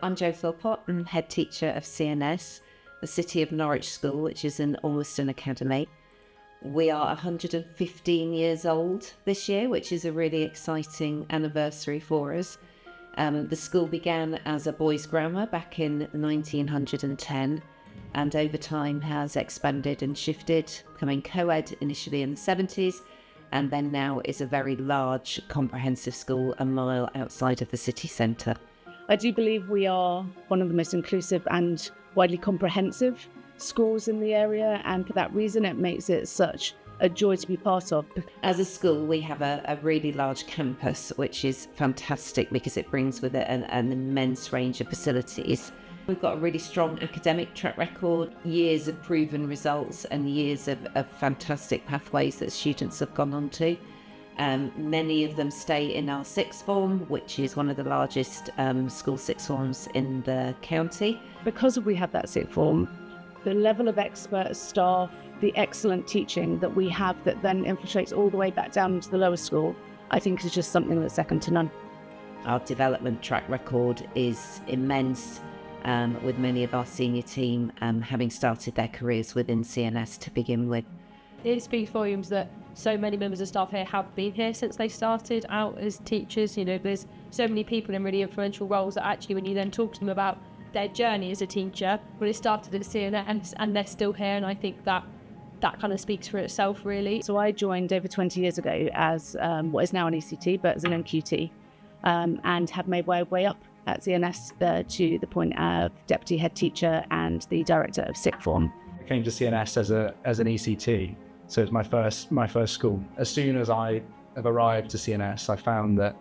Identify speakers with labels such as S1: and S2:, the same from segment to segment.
S1: I'm Jo Philpott. I'm head teacher of CNS, the City of Norwich School, which is an Ormiston Academy. We are 115 years old this year, which is a really exciting anniversary for us. The school began as a boys' grammar back in 1910 and over time has expanded and shifted, becoming co-ed initially in the 70s and then now is a very large comprehensive school a mile outside of the city centre.
S2: I do believe we are one of the most inclusive and widely comprehensive schools in the area, and for that reason it makes it such a joy to be part of.
S1: As a school, we have a really large campus, which is fantastic because it brings with it an immense range of facilities. We've got a really strong academic track record, years of proven results and years of fantastic pathways that students have gone on to. Many of them stay in our sixth form, which is one of the largest school sixth forms in the county.
S2: Because we have that sixth form, the level of expert staff, the excellent teaching that we have that then infiltrates all the way back down into the lower school, I think is just something that's second to none.
S1: Our development track record is immense, with many of our senior team having started their careers within CNS to begin with.
S3: It speaks volumes that so many members of staff here have been here since they started out as teachers. You know, there's so many people in really influential roles that actually when you then talk to them about their journey as a teacher, well, it started at CNS and they're still here, and I think that kind of speaks for itself, really.
S2: So I joined over 20 years ago as what is now an ECT, but as an NQT, and have made my way up at CNS to the point of deputy head teacher and the director of sixth form.
S4: I came to CNS as an ECT, so it's my first school. As soon as I have arrived to CNS, I found that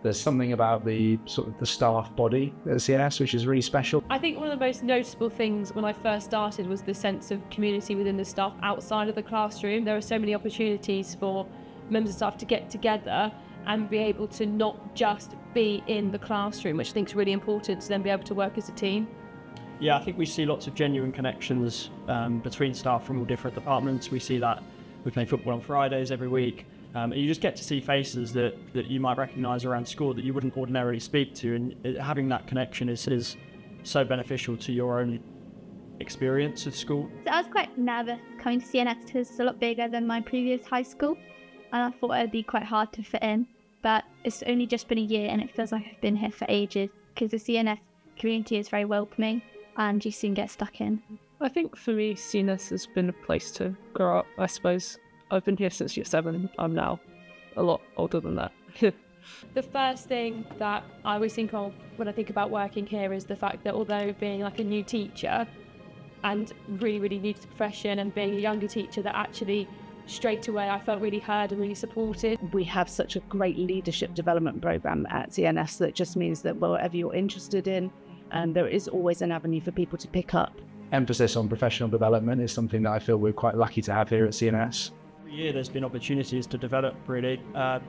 S4: there's something about the sort of the staff body at CNS which is really special.
S3: I think one of the most noticeable things when I first started was the sense of community within the staff outside of the classroom. There are so many opportunities for members of staff to get together and be able to not just be in the classroom, which I think is really important, to then be able to work as a team.
S5: Yeah, I think we see lots of genuine connections between staff from all different departments. We see that we play football on Fridays every week. And you just get to see faces that you might recognise around school that you wouldn't ordinarily speak to, and having that connection is so beneficial to your own experience of school.
S6: So I was quite nervous coming to CNS because it's a lot bigger than my previous high school, and I thought it'd be quite hard to fit in, but it's only just been a year and it feels like I've been here for ages because the CNS community is very welcoming and you soon get stuck in.
S7: I think for me, CNS has been a place to grow up, I suppose. I've been here since year 7. I'm now a lot older than that.
S3: The first thing that I always think of when I think about working here is the fact that although being like a new teacher and really, really new to the profession and being a younger teacher, that actually straight away I felt really heard and really supported.
S2: We have such a great leadership development programme at CNS that just means that whatever you're interested in, there is always an avenue for people to pick up.
S4: Emphasis on professional development is something that I feel we're quite lucky to have here at CNS.
S5: Every year there's been opportunities to develop, really. I've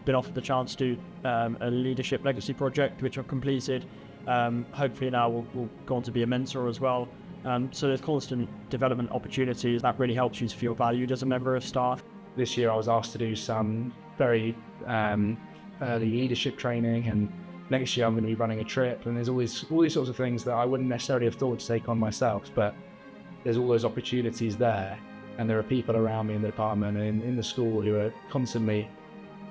S5: been offered the chance to do a leadership legacy project, which I've completed. Hopefully now we'll go on to be a mentor as well. So there's constant development opportunities that really helps you to feel valued as a member of staff.
S4: This year I was asked to do some very early leadership training, and next year I'm going to be running a trip, and there's always all these sorts of things that I wouldn't necessarily have thought to take on myself, but there's all those opportunities there, and there are people around me in the department and in the school who are constantly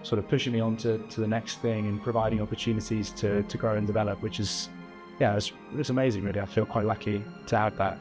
S4: sort of pushing me on to the next thing and providing opportunities to grow and develop, which is, yeah, it's amazing really. I feel quite lucky to have that.